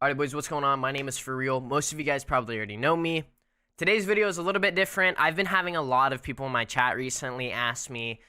Alright boys, what's going on? My name is Foreal. Most of you guys probably already know me. Today's video is a little bit different. I've been having a lot of people in my chat recently ask me,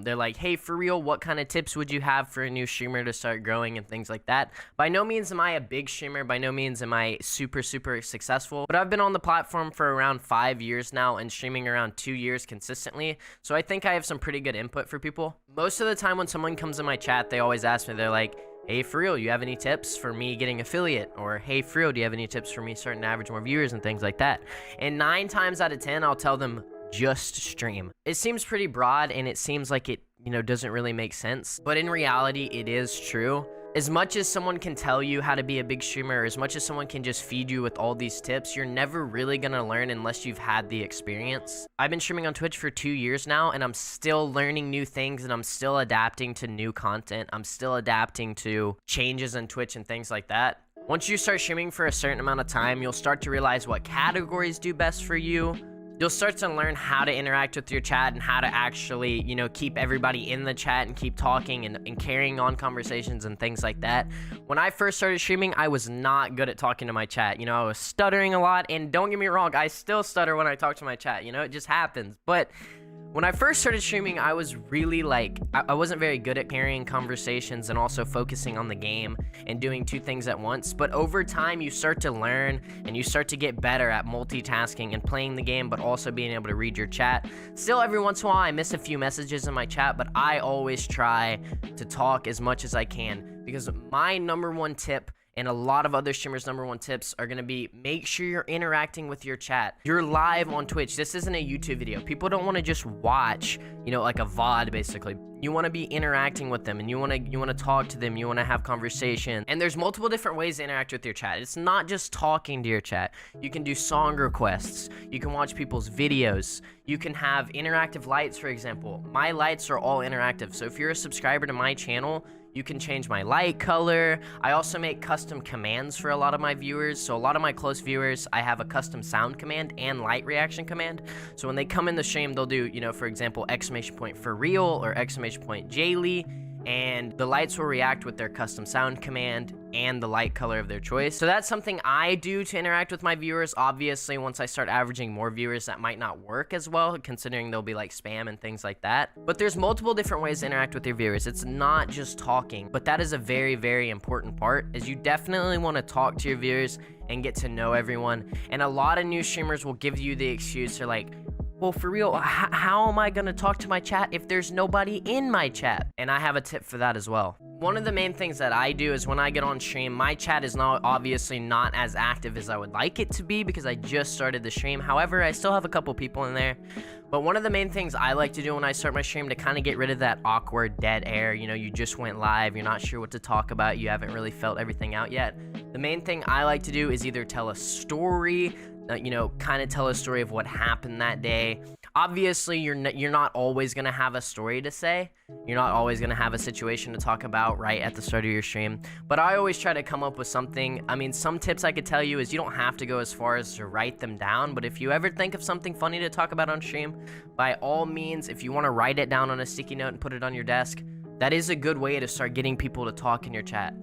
they're like, hey Foreal, what kind of tips would you have for a new streamer to start growing and things like that? By no means am I a big streamer, by no means am I super successful, but I've been on the platform for around 5 years now and streaming around 2 years consistently, so I think I have some pretty good input for people. Most of the time when someone comes in my chat, they always ask me, they're like, hey Foreal, you have any tips for me getting affiliate? Or hey Foreal, do you have any tips for me starting to average more viewers and things like that? And 9 times out of 10, I'll tell them, just stream. It seems pretty broad and it seems like it, doesn't really make sense. But in reality, it is true. As much as someone can tell you how to be a big streamer, or as much as someone can just feed you with all these tips, you're never really gonna learn unless you've had the experience. I've been streaming on Twitch for 2 years now, and I'm still learning new things, and I'm still adapting to new content. I'm still adapting to changes in Twitch and things like that. Once you start streaming for a certain amount of time, you'll start to realize what categories do best for you. You'll start to learn how to interact with your chat and how to actually, keep everybody in the chat and keep talking and carrying on conversations and things like that. When I first started streaming, I was not good at talking to my chat. I was stuttering a lot, and don't get me wrong, I still stutter when I talk to my chat. It just happens. But when I first started streaming, I was really I wasn't very good at carrying conversations and also focusing on the game and doing 2 things at once. But over time, you start to learn and you start to get better at multitasking and playing the game, but also being able to read your chat. Still, every once in a while, I miss a few messages in my chat, but I always try to talk as much as I can, because my #1 tip and a lot of other streamers' #1 tips are going to be, make sure you're interacting with your chat. You're live on Twitch. This isn't a YouTube video. People don't want to just watch, like a VOD basically. You want to be interacting with them, and you want to talk to them. You want to have conversation. And there's multiple different ways to interact with your chat. It's not just talking to your chat. You can do song requests. You can watch people's videos. You can have interactive lights, for example. My lights are all interactive. So if you're a subscriber to my channel, you can change my light color. I also make custom commands for a lot of my viewers. So a lot of my close viewers, I have a custom sound command and light reaction command. So when they come in the stream, they'll do, for example, !Foreal or !Jaylee, and the lights will react with their custom sound command and the light color of their choice. So that's something I do to interact with my viewers. Obviously, once I start averaging more viewers, that might not work as well, considering there'll be like spam and things like that. But there's multiple different ways to interact with your viewers. It's not just talking, but that is a very important part, is you definitely want to talk to your viewers and get to know everyone. And a lot of new streamers will give you the excuse, they're like, well, for real, how am I going to talk to my chat if there's nobody in my chat? And I have a tip for that as well. One of the main things that I do is when I get on stream, my chat is obviously not as active as I would like it to be, because I just started the stream. However, I still have a couple people in there. But one of the main things I like to do when I start my stream to kind of get rid of that awkward dead air, you just went live, you're not sure what to talk about, you haven't really felt everything out yet. The main thing I like to do is either tell a story, kind of tell a story of what happened that day. Obviously, you're not always going to have a story to say. You're not always going to have a situation to talk about right at the start of your stream. But I always try to come up with something. I mean, some tips I could tell you is you don't have to go as far as to write them down. But if you ever think of something funny to talk about on stream, by all means, if you want to write it down on a sticky note and put it on your desk, that is a good way to start getting people to talk in your chat.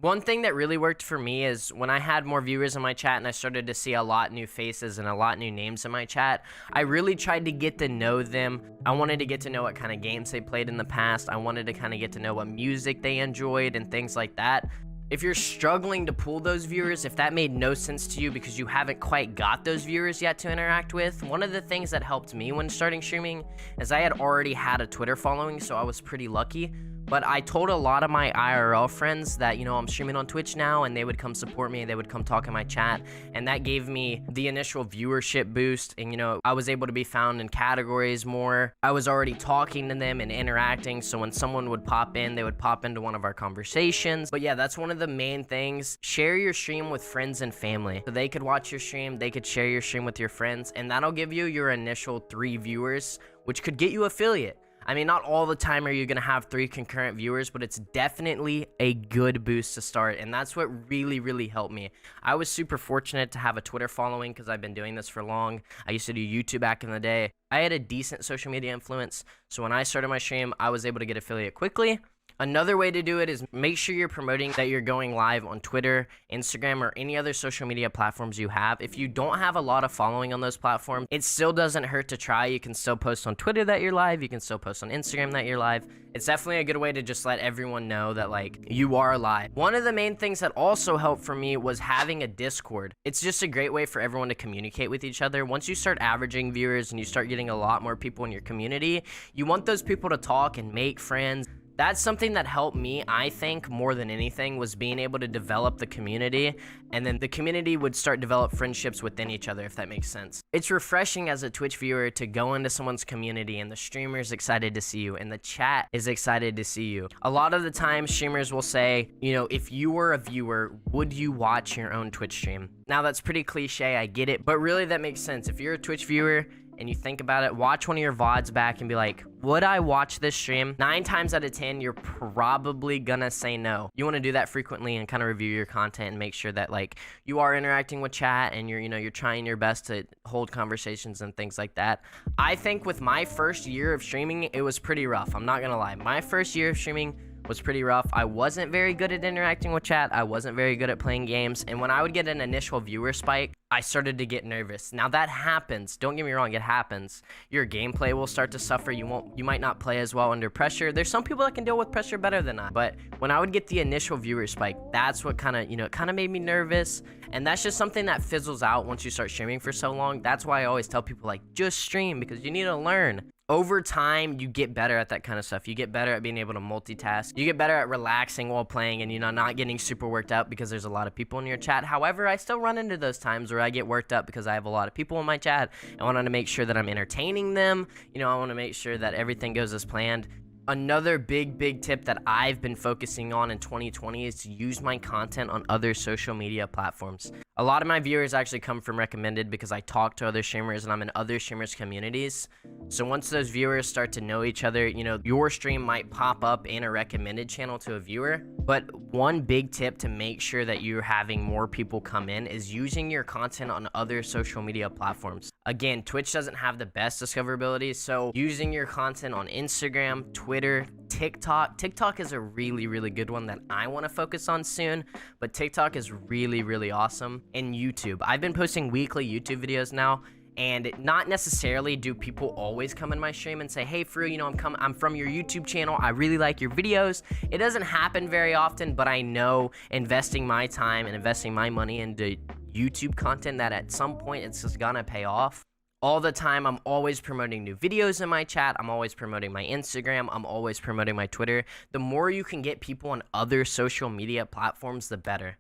One thing that really worked for me is when I had more viewers in my chat and I started to see a lot new faces and a lot new names in my chat, I really tried to get to know them. I wanted to get to know what kind of games they played in the past. I wanted to kind of get to know what music they enjoyed and things like that. If you're struggling to pull those viewers, if that made no sense to you because you haven't quite got those viewers yet to interact with, one of the things that helped me when starting streaming is I had already had a Twitter following, so I was pretty lucky. But I told a lot of my IRL friends that, I'm streaming on Twitch now, and they would come support me, they would come talk in my chat, and that gave me the initial viewership boost, and, I was able to be found in categories more. I was already talking to them and interacting, so when someone would pop in, they would pop into one of our conversations. But yeah, that's one of the main things. Share your stream with friends and family, so they could watch your stream, they could share your stream with your friends, and that'll give you your initial 3 viewers, which could get you affiliate. I mean, not all the time are you going to have 3 concurrent viewers, but it's definitely a good boost to start, and that's what really helped me. I was super fortunate to have a Twitter following because I've been doing this for long. I used to do YouTube back in the day. I had a decent social media influence, so when I started my stream, I was able to get affiliate quickly. Another way to do it is make sure you're promoting that you're going live on Twitter, Instagram, or any other social media platforms you have. If you don't have a lot of following on those platforms, it still doesn't hurt to try. You can still post on Twitter that you're live. You can still post on Instagram that you're live. It's definitely a good way to just let everyone know that like you are live. One of the main things that also helped for me was having a Discord. It's just a great way for everyone to communicate with each other. Once you start averaging viewers and you start getting a lot more people in your community, you want those people to talk and make friends. That's something that helped me, I think, more than anything, was being able to develop the community, and then the community would start develop friendships within each other, if that makes sense. It's refreshing as a Twitch viewer to go into someone's community and the streamer's excited to see you and the chat is excited to see you. A lot of the time, streamers will say, you know, if you were a viewer, would you watch your own Twitch stream? Now, that's pretty cliche, I get it, but really that makes sense. If you're a Twitch viewer, and you think about it, watch one of your VODs back and be like, would I watch this stream? 9 times out of 10, you're probably gonna say no. You wanna do that frequently and kind of review your content and make sure that like you are interacting with chat and you're trying your best to hold conversations and things like that. I think with my first year of streaming, it was pretty rough. I'm not gonna lie. My first year of streaming was pretty rough. I wasn't very good at interacting with chat. I wasn't very good at playing games. And when I would get an initial viewer spike, I started to get nervous. Now that happens. Don't get me wrong, it happens. Your gameplay will start to suffer. You might not play as well under pressure. There's some people that can deal with pressure better than I. But when I would get the initial viewer spike, that's what kind of, it kind of made me nervous. And that's just something that fizzles out once you start streaming for so long. That's why I always tell people like, just stream because you need to learn. Over time, you get better at that kind of stuff. You get better at being able to multitask. You get better at relaxing while playing and, not getting super worked up because there's a lot of people in your chat. However, I still run into those times where I get worked up because I have a lot of people in my chat. I want to make sure that I'm entertaining them. I want to make sure that everything goes as planned. Another big tip that I've been focusing on in 2020 is to use my content on other social media platforms. A lot of my viewers actually come from recommended because I talk to other streamers and I'm in other streamers communities. So once those viewers start to know each other, your stream might pop up in a recommended channel to a viewer. But one big tip to make sure that you're having more people come in is using your content on other social media platforms. Again, Twitch doesn't have the best discoverability, so using your content on Instagram, Twitter, TikTok. TikTok is a really good one that I want to focus on soon, but TikTok is really awesome. And YouTube. I've been posting weekly YouTube videos now, and not necessarily do people always come in my stream and say, hey, Foreal, I'm from your YouTube channel. I really like your videos. It doesn't happen very often, but I know investing my time and investing my money into YouTube content that at some point it's just gonna pay off. All the time, I'm always promoting new videos in my chat. I'm always promoting my Instagram. I'm always promoting my Twitter. The more you can get people on other social media platforms, the better.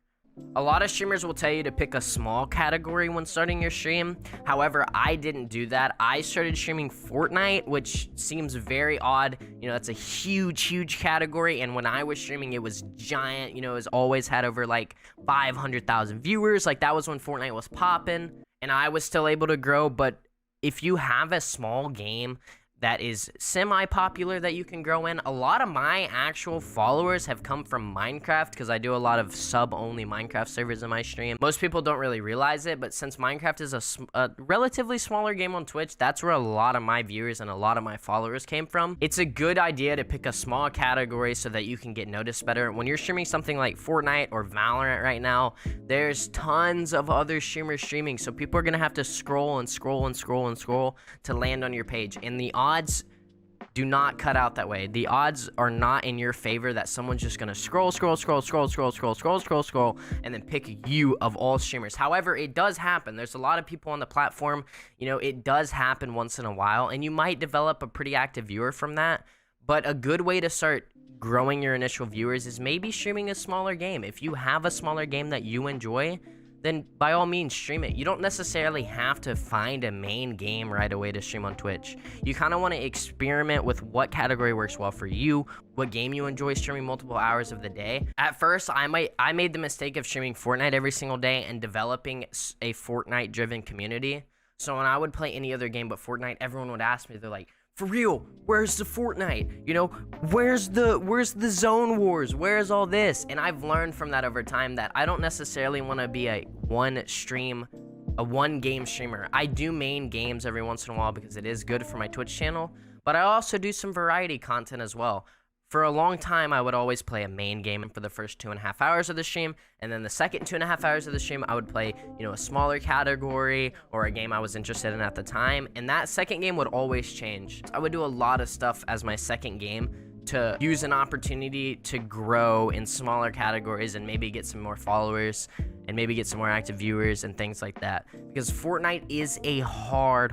A lot of streamers will tell you to pick a small category when starting your stream. However, I didn't do that. I started streaming Fortnite, which seems very odd. That's a huge category. And when I was streaming, it was giant. It was always had over like 500,000 viewers. Like that was when Fortnite was popping and I was still able to grow. But if you have a small game that is semi-popular that you can grow in. A lot of my actual followers have come from Minecraft because I do a lot of sub-only Minecraft servers in my stream. Most people don't really realize it, but since Minecraft is a relatively smaller game on Twitch, that's where a lot of my viewers and a lot of my followers came from. It's a good idea to pick a small category so that you can get noticed better. When you're streaming something like Fortnite or Valorant right now, there's tons of other streamers streaming, so people are gonna have to scroll to land on your page, and the odds do not cut out that way. The odds are not in your favor that someone's just gonna scroll, and then pick you of all streamers. However, it does happen. There's a lot of people on the platform. It does happen once in a while, and you might develop a pretty active viewer from that. But a good way to start growing your initial viewers is maybe streaming a smaller game. If you have a smaller game that you enjoy, then by all means stream it. You don't necessarily have to find a main game right away to stream on Twitch. You kind of want to experiment with what category works well for you, what game you enjoy streaming multiple hours of the day. At first, I made the mistake of streaming Fortnite every single day and developing a Fortnite driven community. So when I would play any other game but Fortnite, everyone would ask me, they're like, Foreal, where's the Fortnite? Where's the zone wars? Where's all this? And I've learned from that over time that I don't necessarily want to be a one game streamer. I do main games every once in a while because it is good for my Twitch channel, but I also do some variety content as well. For a long time, I would always play a main game for the first 2.5 hours of the stream, and then the second 2.5 hours of the stream, I would play, a smaller category or a game I was interested in at the time, and that second game would always change. I would do a lot of stuff as my second game to use an opportunity to grow in smaller categories and maybe get some more followers and maybe get some more active viewers and things like that, because Fortnite is a hard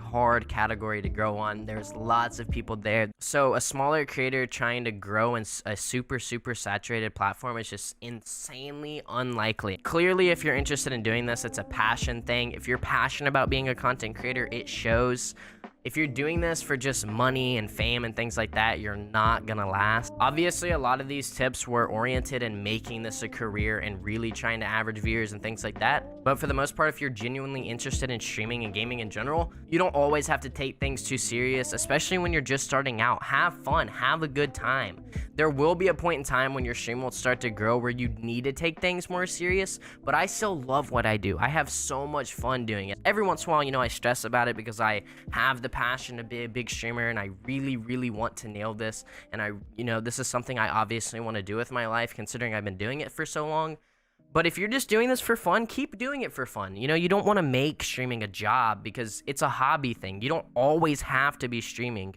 category to grow on. There's lots of people there, so a smaller creator trying to grow in a super saturated platform is just insanely unlikely. Clearly, if you're interested in doing this, it's a passion thing. If you're passionate about being a content creator, it shows. If you're doing this for just money and fame and things like that, you're not gonna last. Obviously, a lot of these tips were oriented in making this a career and really trying to average viewers and things like that. But for the most part, if you're genuinely interested in streaming and gaming in general, you don't always have to take things too serious, especially when you're just starting out. Have fun, have a good time. There will be a point in time when your stream will start to grow where you need to take things more serious, but I still love what I do. I have so much fun doing it. Every once in a while, I stress about it because I have the passion to be a big streamer and I really want to nail this, and this is something I obviously want to do with my life, considering I've been doing it for so long. But if you're just doing this for fun, keep doing it for fun. You don't want to make streaming a job because it's a hobby thing. You don't always have to be streaming.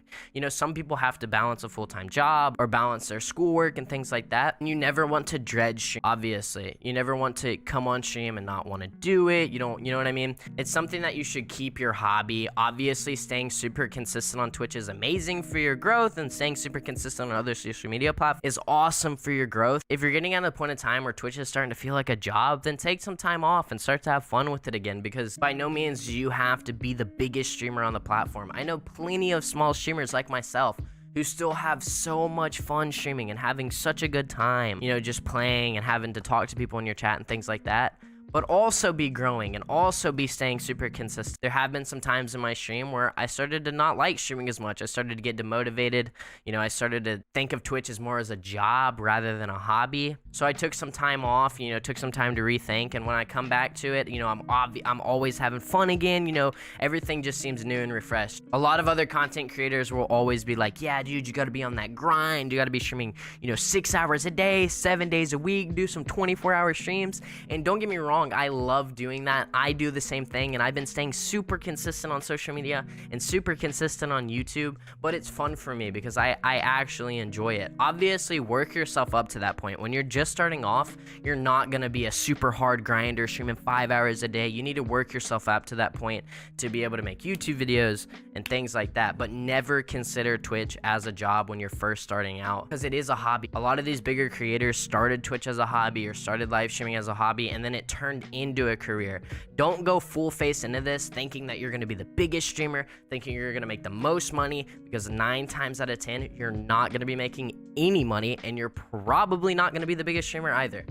Some people have to balance a full-time job or balance their schoolwork and things like that. And you never want to dread stream, obviously. You never want to come on stream and not want to do it. You know what I mean? It's something that you should keep your hobby. Obviously, staying super consistent on Twitch is amazing for your growth, and staying super consistent on other social media platforms is awesome for your growth. If you're getting at a point in time where Twitch is starting to feel like a job, then take some time off and start to have fun with it again, because by no means do you have to be the biggest streamer on the platform. I know plenty of small streamers like myself who still have so much fun streaming and having such a good time, just playing and having to talk to people in your chat and things like that, but also be growing and also be staying super consistent. There have been some times in my stream where I started to not like streaming as much. I started to get demotivated. I started to think of Twitch as more as a job rather than a hobby. So I took some time off, took some time to rethink. And when I come back to it, I'm always having fun again. Everything just seems new and refreshed. A lot of other content creators will always be like, yeah, dude, you got to be on that grind. You got to be streaming, 6 hours a day, 7 days a week, do some 24-hour streams. And don't get me wrong, I love doing that. I do the same thing, and I've been staying super consistent on social media and super consistent on YouTube, but it's fun for me because I actually enjoy it. Obviously, work yourself up to that point. When you're just starting off, you're not going to be a super hard grinder streaming 5 hours a day. You need to work yourself up to that point to be able to make YouTube videos and things like that, but never consider Twitch as a job when you're first starting out, because it is a hobby. A lot of these bigger creators started Twitch as a hobby or started live streaming as a hobby, and then it turned into a career. Don't go full face into this thinking that you're going to be the biggest streamer, thinking you're going to make the most money, because 9 times out of 10 you're not going to be making any money, and you're probably not going to be the biggest streamer either.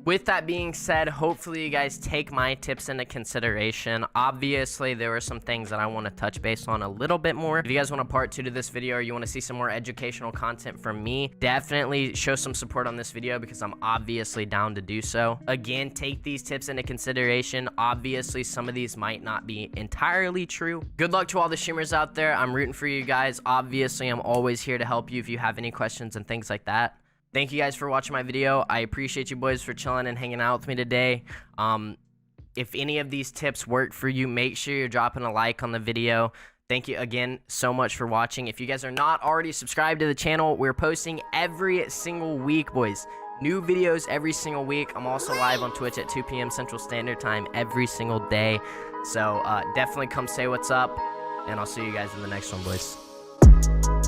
With that being said, hopefully you guys take my tips into consideration. Obviously, there were some things that I want to touch base on a little bit more. If you guys want a part 2 to this video, or you want to see some more educational content from me, definitely show some support on this video, because I'm obviously down to do so. Again, take these tips into consideration. Obviously, some of these might not be entirely true. Good luck to all the streamers out there. I'm rooting for you guys. Obviously, I'm always here to help you if you have any questions and things like that. Thank you guys for watching my video. I appreciate you boys for chilling and hanging out with me today. If any of these tips work for you, make sure you're dropping a like on the video. Thank you again so much for watching. If you guys are not already subscribed to the channel, we're posting every single week, boys. New videos every single week. I'm also live on Twitch at 2 p.m. Central Standard Time every single day. So definitely come say what's up, and I'll see you guys in the next one, boys.